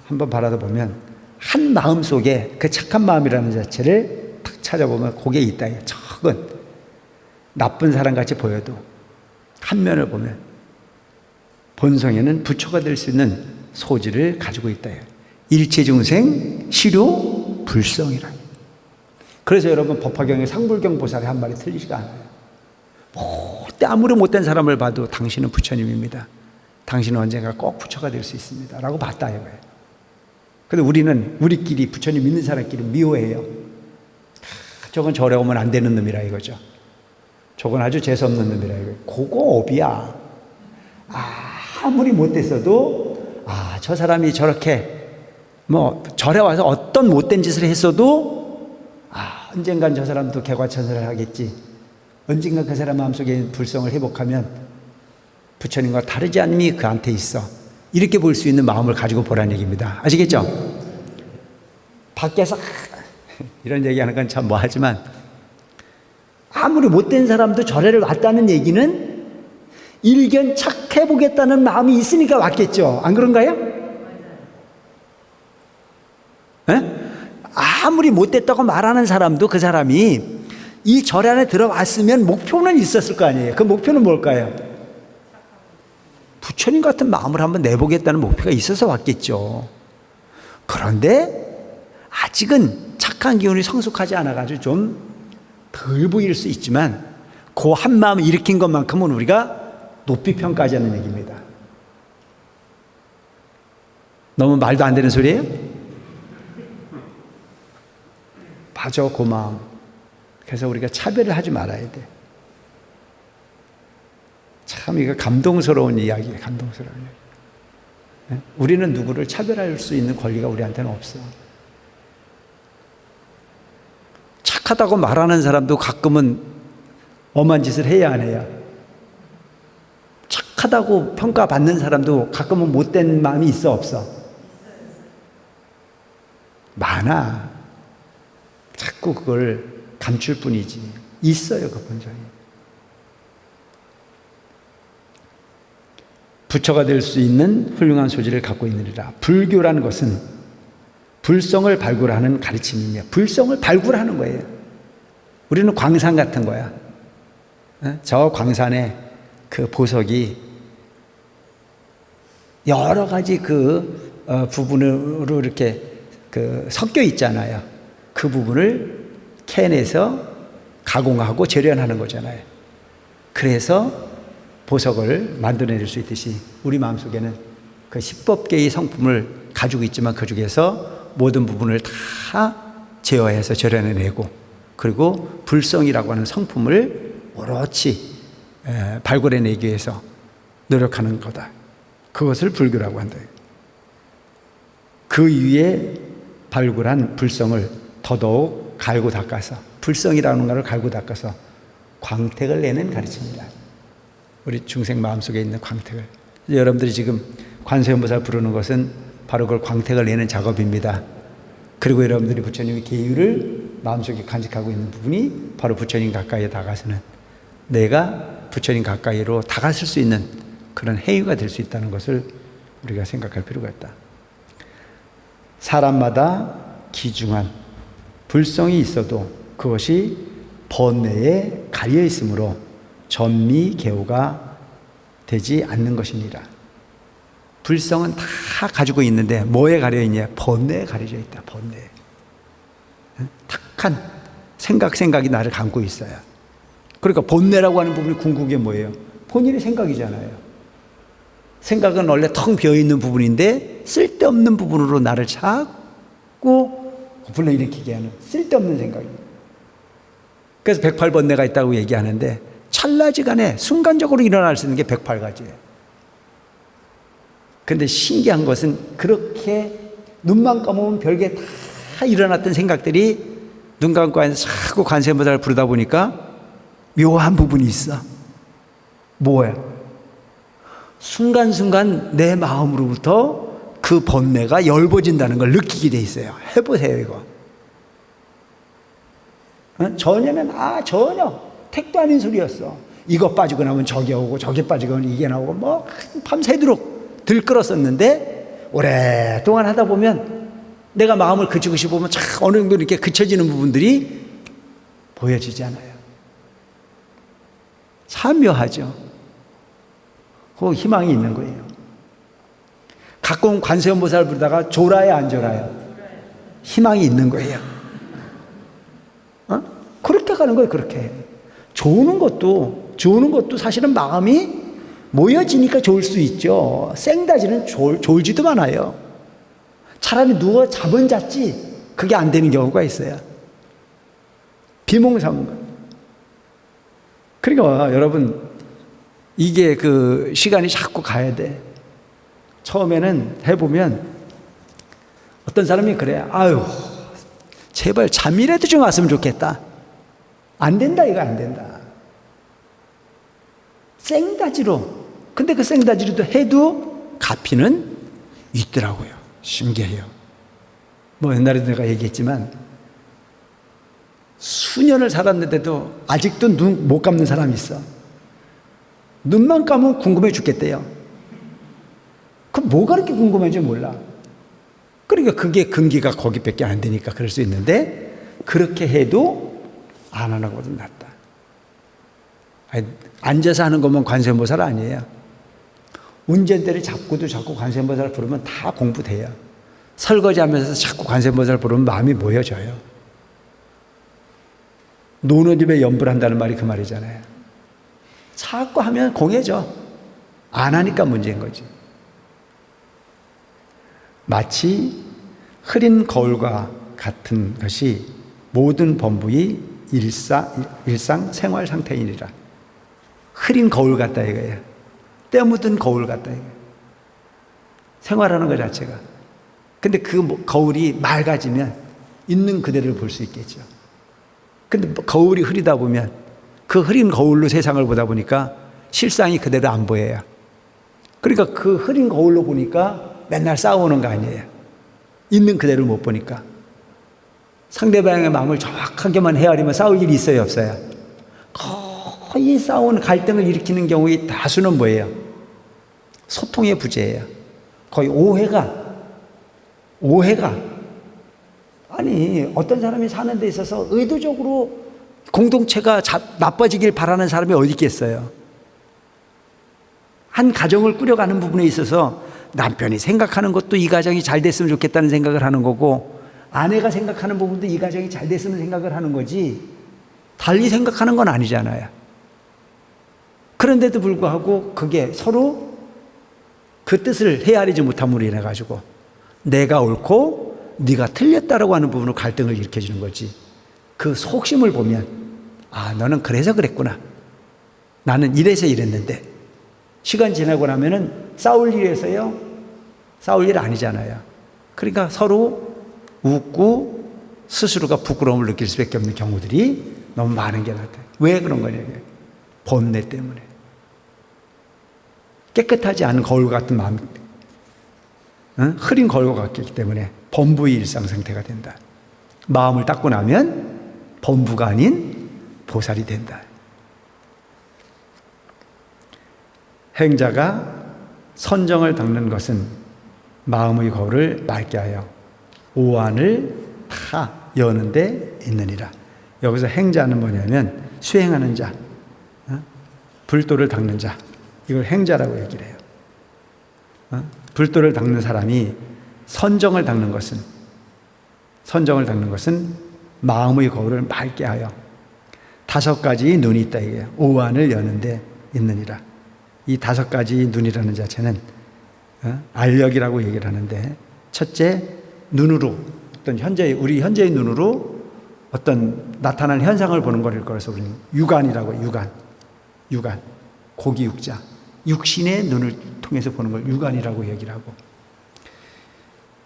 한번 바라다 보면 한 마음 속에 그 착한 마음이라는 자체를 탁 찾아보면 거기에 있다. 적은 나쁜 사람같이 보여도 한면을 보면 본성에는 부처가 될 수 있는 소질을 가지고 있다. 일체중생 시료 불성이라. 그래서 여러분, 법화경의 상불경 보살의 한 말이 틀리지가 않아요. 아무리 못된 사람을 봐도 당신은 부처님입니다. 당신은 언젠가 꼭 부처가 될 수 있습니다. 라고 봤다 이거예요. 근데 우리는 우리끼리 부처님 믿는 사람끼리 미워해요. 저건 절에 오면 안 되는 놈이라 이거죠. 저건 아주 재수없는 놈이라 이거예요. 그거 업이야. 아무리 못됐어도 저 사람이 저렇게 절에 와서 어떤 못된 짓을 했어도 언젠간 저 사람도 개과천선을 하겠지. 언젠가 그 사람 마음속에 불성을 회복하면 부처님과 다르지 않음이 그한테 있어. 이렇게 볼 수 있는 마음을 가지고 보라는 얘기입니다. 아시겠죠? 밖에서 이런 얘기하는 건 참 뭐하지만 아무리 못된 사람도 절에를 왔다는 얘기는 일견 착해보겠다는 마음이 있으니까 왔겠죠. 안 그런가요? 에? 아무리 못됐다고 말하는 사람도 그 사람이 이 절 안에 들어왔으면 목표는 있었을 거 아니에요. 그 목표는 뭘까요? 부처님 같은 마음을 한번 내보겠다는 목표가 있어서 왔겠죠. 그런데 아직은 착한 기운이 성숙하지 않아가지고 좀 덜 보일 수 있지만 그 한 마음을 일으킨 것만큼은 우리가 높이 평가하자는 얘기입니다. 너무 말도 안 되는 소리예요? 맞아, 그 마음. 그래서 우리가 차별을 하지 말아야 돼. 참 이거 감동스러운 이야기예요. 감동스러운 이야기. 우리는 누구를 차별할 수 있는 권리가 우리한테는 없어. 착하다고 말하는 사람도 가끔은 엄한 짓을 해야 안 해요. 착하다고 평가받는 사람도 가끔은 못된 마음이 있어 없어? 많아. 자꾸 그걸 감출 뿐이지. 있어요, 그 본성이. 부처가 될 수 있는 훌륭한 소질을 갖고 있느니라. 불교라는 것은 불성을 발굴하는 가르침이며 불성을 발굴하는 거예요. 우리는 광산 같은 거야. 저 광산에 그 보석이 여러 가지 그 부분으로 이렇게 그 섞여 있잖아요. 그 부분을 캐내서 가공하고 재련하는 거잖아요. 그래서 보석을 만들어낼 수 있듯이 우리 마음속에는 그 10법계의 성품을 가지고 있지만 그 중에서 모든 부분을 다 제어해서 재련해내고 그리고 불성이라고 하는 성품을 오롯이 발굴해내기 위해서 노력하는 거다. 그것을 불교라고 한다. 그 위에 발굴한 불성을 더더욱 갈고 닦아서 불성이라는 것을 갈고 닦아서 광택을 내는 가르침입니다. 우리 중생 마음속에 있는 광택을. 여러분들이 지금 관세음보살 부르는 것은 바로 그걸 광택을 내는 작업입니다. 그리고 여러분들이 부처님의 계율을 마음속에 간직하고 있는 부분이 바로 부처님 가까이에 다가서는 내가 부처님 가까이로 다가설 수 있는 그런 행위가 될 수 있다는 것을 우리가 생각할 필요가 있다. 사람마다 기중한 불성이 있어도 그것이 번뇌에 가려 있으므로 전미개호가 되지 않는 것이니라. 불성은 다 가지고 있는데 뭐에 가려 있냐? 번뇌에 가려져 있다. 번뇌. 탁한 생각이 나를 감고 있어요. 그러니까 본뇌라고 하는 부분이 궁극이 뭐예요? 본인의 생각이잖아요. 생각은 원래 텅 비어있는 부분인데 쓸데없는 부분으로 나를 자꾸 불러일으키게 하는 쓸데없는 생각이에요. 그래서 108번뇌가 있다고 얘기하는데 찰나지간에 순간적으로 일어날 수 있는 게 108가지예요. 그런데 신기한 것은 그렇게 눈만 감으면 별게 다 일어났던 생각들이 눈 감고 앉아서 자꾸 관세음보살을 부르다 보니까 묘한 부분이 있어. 뭐야? 순간순간 내 마음으로부터 그 번뇌가 열버진다는 걸 느끼게 돼 있어요. 해보세요, 이거. 전에는 전혀 택도 아닌 소리였어. 이거 빠지고 나면 저게 오고 저게 빠지고 나면 이게 나오고 뭐 밤새도록 들끓었었는데 오랫동안 하다 보면 내가 마음을 그치고 싶으면 어느 정도 이렇게 그쳐지는 부분들이 보여지잖아요. 참 묘하죠. 그 희망이 있는 거예요. 가끔 관세음보살 부르다가 졸아요, 안 졸아요? 희망이 있는 거예요. 그렇게 가는 거예요, 그렇게. 좋은 것도 사실은 마음이 모여지니까 좋을 수 있죠. 생다지는 졸지도 않아요. 차라리 누워 잠은 잤지 그게 안 되는 경우가 있어요. 비몽사몽. 그러니까 여러분 이게 그 시간이 자꾸 가야 돼. 처음에는 해보면 어떤 사람이 그래. 아유 제발 잠이라도 좀 왔으면 좋겠다. 안 된다, 이거 안 된다. 생다지로. 근데 그 생다지로도 해도 가피는 있더라고요. 신기해요. 뭐 옛날에도 내가 얘기했지만 수년을 살았는데도 아직도 눈 못 감는 사람이 있어. 눈만 감으면 궁금해 죽겠대요. 그 뭐가 그렇게 궁금한지 몰라. 그러니까 그게 근기가 거기밖에 안 되니까 그럴 수 있는데, 그렇게 해도 안 하는 것보다 낫다. 아니, 앉아서 하는 것만 관세음보살 아니에요. 운전대를 잡고도 자꾸 관세음보살 부르면 다 공부돼요. 설거지하면서 자꾸 관세음보살 부르면 마음이 모여져요. 노는 입에 염불 한다는 말이 그 말이잖아요. 자꾸 하면 공해져. 안 하니까 문제인 거지. 마치 흐린 거울과 같은 것이 모든 범부의 일상 생활 상태이니라. 흐린 거울 같다 이거예요. 때 묻은 거울 같다 이거예요. 생활하는 것 자체가. 근데 그 거울이 맑아지면 있는 그대를 볼 수 있겠죠. 근데 거울이 흐리다 보면 그 흐린 거울로 세상을 보다 보니까 실상이 그대로 안 보여요. 그러니까 그 흐린 거울로 보니까 맨날 싸우는 거 아니에요. 있는 그대로 못 보니까. 상대방의 마음을 정확하게만 헤아리면 싸울 일이 있어요, 없어요? 거의 싸우는 갈등을 일으키는 경우의 다수는 뭐예요? 소통의 부재예요. 거의 오해가. 아니, 어떤 사람이 사는 데 있어서 의도적으로 공동체가 나빠지길 바라는 사람이 어디 있겠어요? 한 가정을 꾸려가는 부분에 있어서 남편이 생각하는 것도 이 가정이 잘 됐으면 좋겠다는 생각을 하는 거고, 아내가 생각하는 부분도 이 가정이 잘 됐으면 생각을 하는 거지, 달리 생각하는 건 아니잖아요. 그런데도 불구하고 그게 서로 그 뜻을 헤아리지 못함으로 인해 가지고 내가 옳고 네가 틀렸다라고 하는 부분으로 갈등을 일으켜주는 거지. 그 속심을 보면 아, 너는 그래서 그랬구나. 나는 이래서 이랬는데. 시간 지나고 나면은 싸울 일에서요, 싸울 일 아니잖아요. 그러니까 서로 웃고 스스로가 부끄러움을 느낄 수밖에 없는 경우들이 너무 많은 게 나타나요. 왜 그런 거냐고요. 번뇌 때문에. 깨끗하지 않은 거울 같은 마음, 흐린 거울과 같기 때문에 범부의 일상 상태가 된다. 마음을 닦고 나면 범부가 아닌 보살이 된다. 행자가 선정을 닦는 것은 마음의 거울을 맑게 하여 오한을 다 여는 데 있느니라. 여기서 행자는 뭐냐면 수행하는 자, 불도를 닦는 자, 이걸 행자라고 얘기를 해요. 불도를 닦는 사람이 선정을 닦는 것은 마음의 거울을 맑게 하여 5가지의 눈이 있다 이게요. 오한을 여는 데 있느니라. 이 5가지 눈이라는 자체는 알력이라고 얘기를 하는데, 첫째 눈으로, 어떤 우리 현재의 눈으로 어떤 나타나는 현상을 보는 것을 걸어서 우리는 육안이라고 해요. 육안, 고기 육자, 육신의 눈을 통해서 보는 걸 육안이라고 얘기를 하고,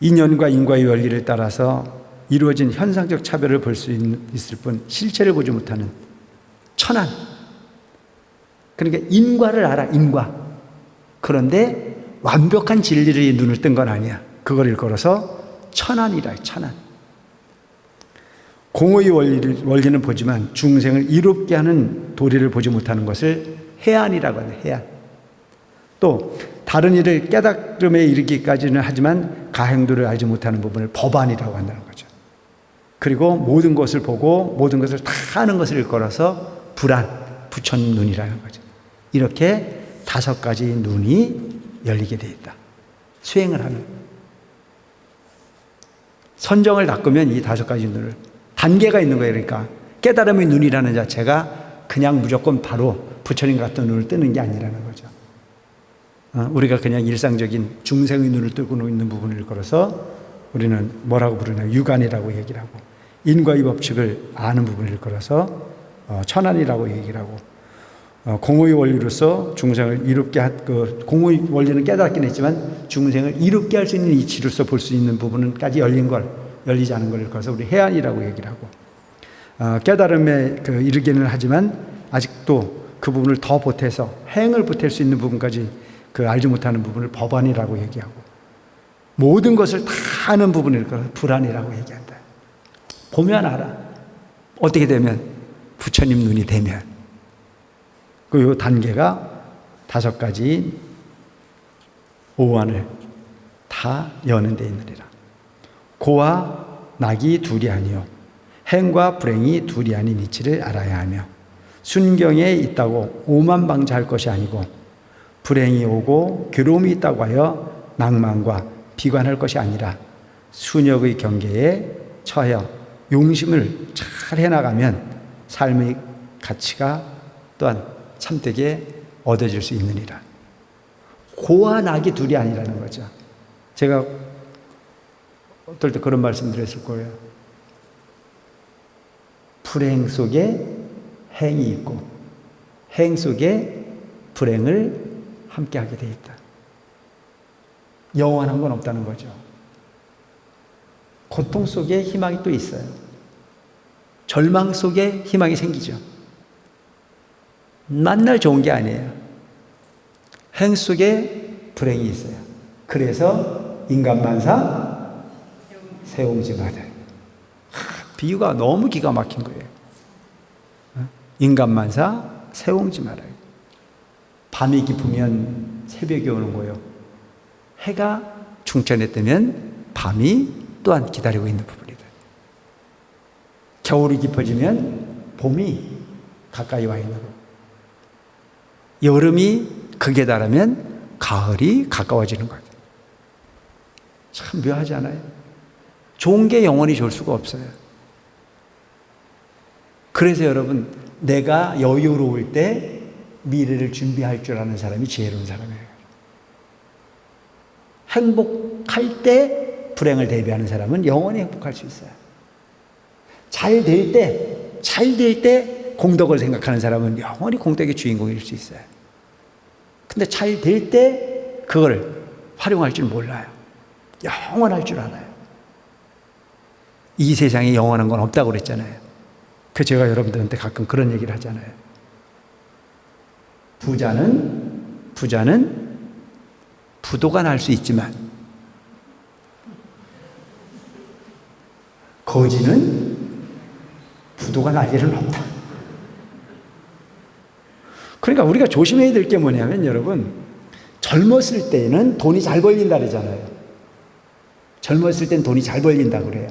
인연과 인과의 원리를 따라서 이루어진 현상적 차별을 볼 수 있을 뿐 실체를 보지 못하는 천안. 그러니까 인과를 알아, 인과. 그런데 완벽한 진리의 눈을 뜬 건 아니야. 그걸 일컬어서 천안이라, 천안. 공의 원리는 보지만 중생을 이롭게 하는 도리를 보지 못하는 것을 해안이라고 하네, 해안. 또 다른 일을 깨달음에 이르기까지는 하지만 가행도를 알지 못하는 부분을 법안이라고 한다는 거죠. 그리고 모든 것을 보고 모든 것을 다 아는 것을 일컬어서 불안, 부처눈이라는 거죠. 이렇게 5가지 눈이 열리게 되어 있다. 수행을 하는. 선정을 닦으면 이 5가지 눈을, 단계가 있는 거예요. 그러니까 깨달음의 눈이라는 자체가 그냥 무조건 바로 부처님 같은 눈을 뜨는 게 아니라는 거죠. 우리가 그냥 일상적인 중생의 눈을 뜨고 있는 부분을 걸어서 우리는 뭐라고 부르냐, 유관이라고 얘기를 하고, 인과의 법칙을 아는 부분을 걸어서 천안이라고 얘기를 하고, 공의 원리로서 중생을 이롭게 공의 원리는 깨닫긴 했지만 중생을 이롭게 할 수 있는 이치로서 볼 수 있는 부분까지 열리지 않은 걸 걸어서 우리 해안이라고 얘기를 하고, 깨달음에 이르기는 하지만 아직도 그 부분을 더 보태서 행을 보탤 수 있는 부분까지 알지 못하는 부분을 법안이라고 얘기하고, 모든 것을 다 아는 부분을 불안이라고 얘기한다. 보면 알아. 어떻게 되면? 부처님 눈이 되면. 그 단계가 5가지 오한을 다 여는 데 있느니라. 고와 낙이 둘이 아니요 행과 불행이 둘이 아닌 이치를 알아야 하며 순경에 있다고 오만방자할 것이 아니고 불행이 오고 괴로움이 있다고 하여 낭만과 비관할 것이 아니라 순역의 경계에 처하여 용심을 잘 해나가면 삶의 가치가 또한 참되게 얻어질 수 있느니라. 고와 낙이 둘이 아니라는 거죠. 제가 어떨 때 그런 말씀 드렸을 거예요. 불행 속에 행이 있고 행 속에 불행을 함께하게 돼 있다. 영원한 건 없다는 거죠. 고통 속에 희망이 또 있어요. 절망 속에 희망이 생기죠. 만날 좋은 게 아니에요. 행 속에 불행이 있어요. 그래서 인간만사 세옹지마다. 비유가 너무 기가 막힌 거예요. 인간만사 세옹지 말아요. 밤이 깊으면 새벽이 오는 거예요. 해가 중천에 뜨면 밤이 또한 기다리고 있는 부분이다. 겨울이 깊어지면 봄이 가까이 와 있는 거예요. 여름이 극에 달하면 가을이 가까워지는 거예요. 참 묘하지 않아요? 좋은 게 영원히 좋을 수가 없어요. 그래서 여러분, 내가 여유로울 때 미래를 준비할 줄 아는 사람이 지혜로운 사람이에요. 행복할 때 불행을 대비하는 사람은 영원히 행복할 수 있어요. 잘 될 때 공덕을 생각하는 사람은 영원히 공덕의 주인공일 수 있어요. 근데 잘 될 때 그걸 활용할 줄 몰라요. 영원할 줄 알아요. 이 세상에 영원한 건 없다고 그랬잖아요. 그 제가 여러분들한테 가끔 그런 얘기를 하잖아요. 부자는 부도가 날 수 있지만 거지는 부도가 날 일은 없다. 그러니까 우리가 조심해야 될 게 뭐냐면 여러분, 젊었을 때는 돈이 잘 벌린다 그러잖아요. 젊었을 땐 돈이 잘 벌린다 그래요.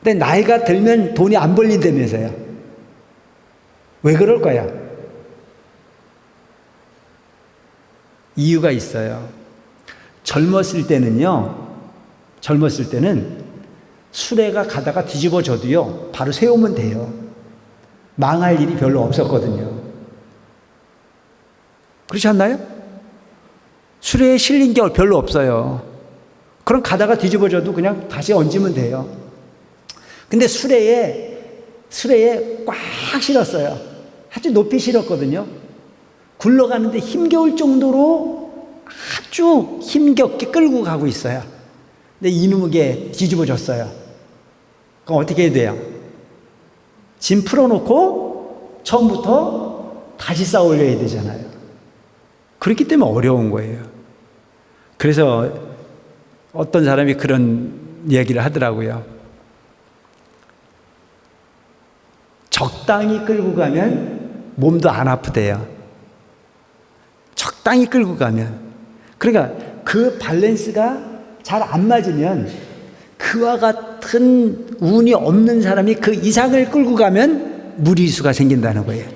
근데 나이가 들면 돈이 안 벌린다면서요. 왜 그럴까요? 이유가 있어요. 젊었을 때는 수레가 가다가 뒤집어져도요, 바로 세우면 돼요. 망할 일이 별로 없었거든요. 그렇지 않나요? 수레에 실린 게 별로 없어요. 그럼 가다가 뒤집어져도 그냥 다시 얹으면 돼요. 근데 수레에 꽉 실었어요. 아주 높이 실었거든요. 굴러가는데 힘겨울 정도로 아주 힘겹게 끌고 가고 있어요. 근데 이놈에게 뒤집어졌어요. 그럼 어떻게 해야 돼요? 짐 풀어놓고 처음부터 다시 쌓아 올려야 되잖아요. 그렇기 때문에 어려운 거예요. 그래서 어떤 사람이 그런 얘기를 하더라고요. 적당히 끌고 가면 몸도 안 아프대요. 적당히 끌고 가면. 그러니까 그 밸런스가 잘 안 맞으면 그와 같은 운이 없는 사람이 그 이상을 끌고 가면 무리수가 생긴다는 거예요.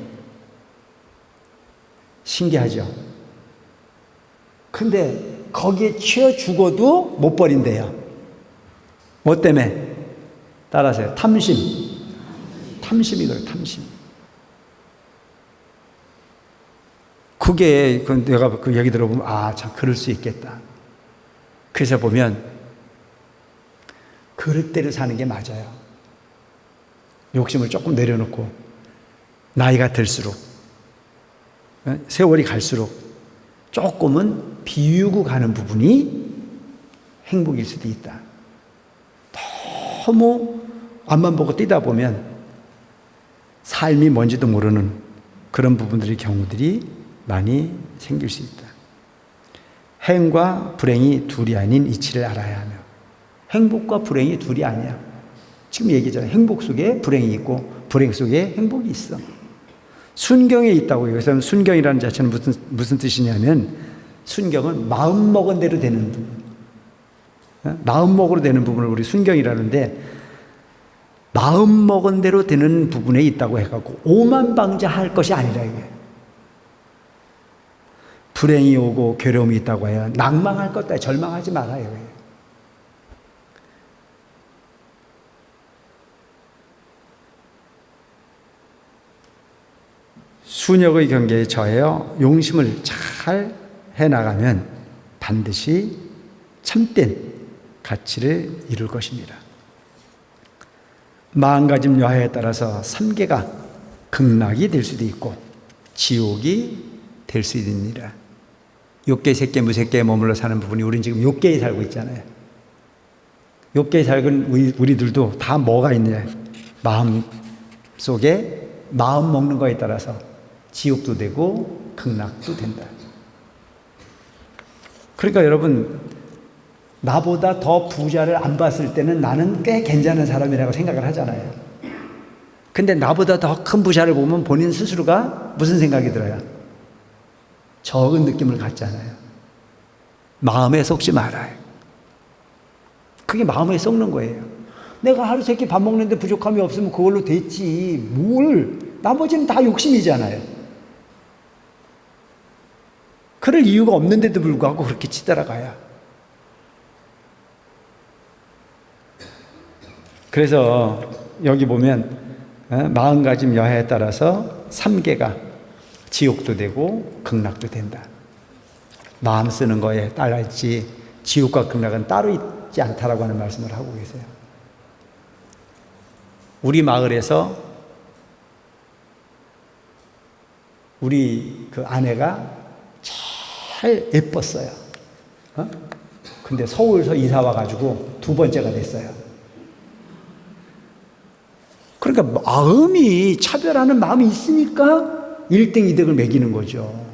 신기하죠? 근데 거기에 치여 죽어도 못 버린대요. 뭐 때문에? 따라하세요. 탐심이 그래요, 탐심. 그게, 내가 그 얘기 들어보면, 참, 그럴 수 있겠다. 그래서 보면, 그릇대로 사는 게 맞아요. 욕심을 조금 내려놓고, 나이가 들수록, 세월이 갈수록, 조금은 비우고 가는 부분이 행복일 수도 있다. 너무 앞만 보고 뛰다 보면, 삶이 뭔지도 모르는 그런 부분들의 경우들이 많이 생길 수 있다. 행과 불행이 둘이 아닌 이치를 알아야 하며, 행복과 불행이 둘이 아니야. 지금 얘기했잖아요. 행복 속에 불행이 있고 불행 속에 행복이 있어. 순경에 있다고. 여기서 순경이라는 자체는 무슨 뜻이냐면, 순경은 마음 먹은 대로 되는 분. 마음먹으로 되는 부분을 우리 순경이라는데, 마음먹은 대로 되는 부분에 있다고 해갖고 오만방자할 것이 아니라, 이게 불행이 오고 괴로움이 있다고 해야 낭망할 것 따위 절망하지 말아요. 순역의 경계에 처하여 용심을 잘 해나가면 반드시 참된 가치를 이룰 것입니다. 마음가짐 여하에 따라서 삼계가 극락이 될 수도 있고 지옥이 될 수도 있습니다. 욕계, 색계, 무색계에 머물러 사는 부분이, 우리는 지금 욕계에 살고 있잖아요. 욕계에 살고 우리들도 다 뭐가 있느냐, 마음 속에 마음 먹는 거에 따라서 지옥도 되고 극락도 된다. 그러니까 여러분, 나보다 더 부자를 안 봤을 때는 나는 꽤 괜찮은 사람이라고 생각을 하잖아요. 근데 나보다 더 큰 부자를 보면 본인 스스로가 무슨 생각이 들어요? 적은 느낌을 갖잖아요. 마음에 속지 말아요. 그게 마음에 썩는 거예요. 내가 하루 세끼 밥 먹는데 부족함이 없으면 그걸로 됐지. 뭘, 나머지는 다 욕심이잖아요. 그럴 이유가 없는데도 불구하고 그렇게 치달아가야. 그래서 여기 보면 마음가짐 여하에 따라서 삼계가 지옥도 되고 극락도 된다. 마음 쓰는 거에 따라 있지 지옥과 극락은 따로 있지 않다라고 하는 말씀을 하고 계세요. 우리 마을에서 우리 그 아내가 잘 예뻤어요. 근데 서울서 이사 와가지고 2번째가 됐어요. 그러니까 마음이, 차별하는 마음이 있으니까 1등, 2등을 매기는 거죠.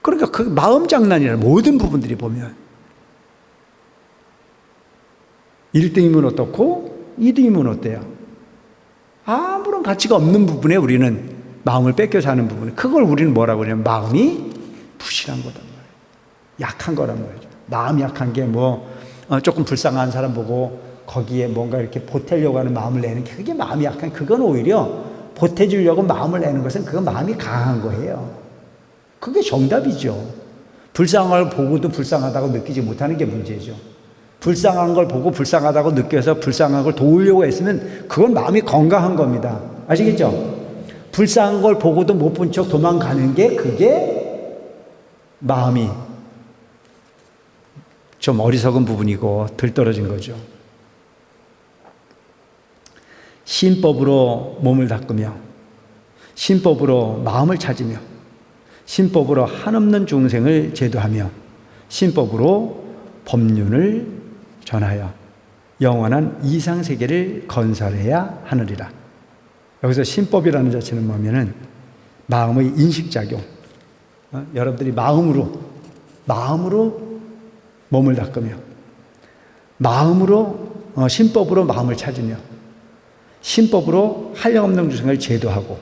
그러니까 그 마음 장난이라, 모든 부분들이 보면 1등이면 어떻고 2등이면 어때요? 아무런 가치가 없는 부분에 우리는 마음을 뺏겨서 하는 부분, 그걸 우리는 뭐라고 그러냐면 마음이 부실한 거단 말이에요. 약한 거란 말이죠. 마음이 약한 게 조금 불쌍한 사람 보고 거기에 뭔가 이렇게 보태려고 하는 마음을 내는 게, 그게 마음이 약한, 그건 오히려 보태주려고 마음을 내는 것은 그건 마음이 강한 거예요. 그게 정답이죠. 불쌍한 걸 보고도 불쌍하다고 느끼지 못하는 게 문제죠. 불쌍한 걸 보고 불쌍하다고 느껴서 불쌍한 걸 도우려고 했으면 그건 마음이 건강한 겁니다. 아시겠죠? 불쌍한 걸 보고도 못 본 척 도망가는 게, 그게 마음이 좀 어리석은 부분이고 들떨어진 거죠. 신법으로 몸을 닦으며, 신법으로 마음을 찾으며, 신법으로 한없는 중생을 제도하며, 신법으로 법륜을 전하여 영원한 이상세계를 건설해야 하느리라. 여기서 신법이라는 자체는 뭐냐면은 마음의 인식작용. 여러분들이 마음으로 몸을 닦으며, 마음으로 신법으로 마음을 찾으며, 신법으로 한량없는 중생을 제도하고,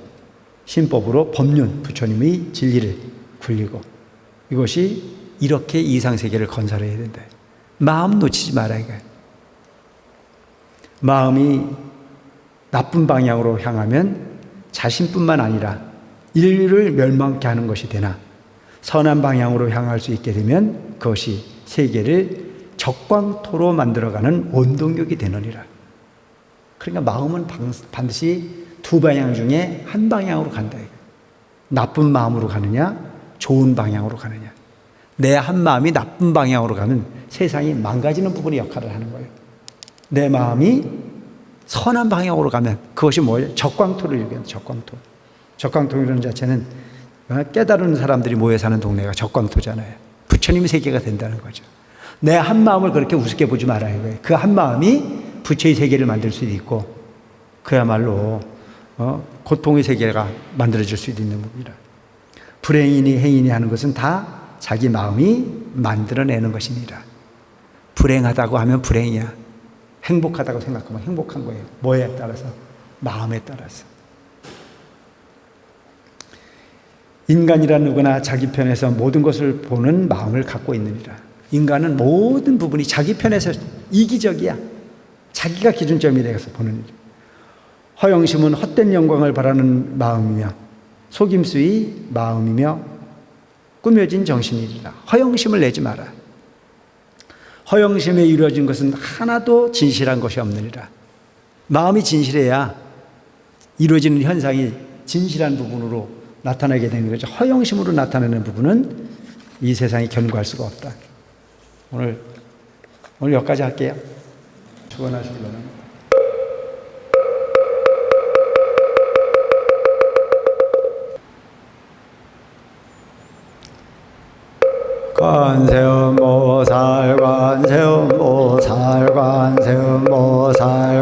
신법으로 법륜, 부처님의 진리를 굴리고, 이것이 이렇게 이상세계를 건설해야 된다. 마음 놓치지 말아야 해. 마음이 나쁜 방향으로 향하면 자신뿐만 아니라 인류를 멸망케 하는 것이 되나, 선한 방향으로 향할 수 있게 되면 그것이 세계를 적광토로 만들어가는 원동력이 되느니라. 그러니까 마음은 반드시 2방향 중에 한 방향으로 간다. 나쁜 마음으로 가느냐, 좋은 방향으로 가느냐. 내 한 마음이 나쁜 방향으로 가면 세상이 망가지는 부분의 역할을 하는 거예요. 내 마음이 선한 방향으로 가면 그것이 뭐예요? 적광토를 얘기해요. 적광토. 적광토라는 자체는 깨달은 사람들이 모여 사는 동네가 적광토잖아요. 부처님의 세계가 된다는 거죠. 내 한 마음을 그렇게 우습게 보지 말아야 해요. 그 한 마음이 부처의 세계를 만들 수도 있고, 그야말로 고통의 세계가 만들어질 수도 있는 부분이라. 불행이니 행이니 하는 것은 다 자기 마음이 만들어내는 것이니라. 불행하다고 하면 불행이야. 행복하다고 생각하면 행복한 거예요. 뭐에 따라서? 마음에 따라서. 인간이란 누구나 자기 편에서 모든 것을 보는 마음을 갖고 있느니라. 인간은 모든 부분이 자기 편에서 이기적이야. 자기가 기준점이 되어서 보는 일. 허영심은 헛된 영광을 바라는 마음이며 속임수의 마음이며 꾸며진 정신이리라. 허영심을 내지 마라. 허영심에 이루어진 것은 하나도 진실한 것이 없느니라. 마음이 진실해야 이루어지는 현상이 진실한 부분으로 나타나게 되는 거죠. 허영심으로 나타나는 부분은 이 세상이 견고할 수가 없다. 오늘 여기까지 할게요. 축원하시기 바랍니다. 관세음보살 관세음보살 관세음보살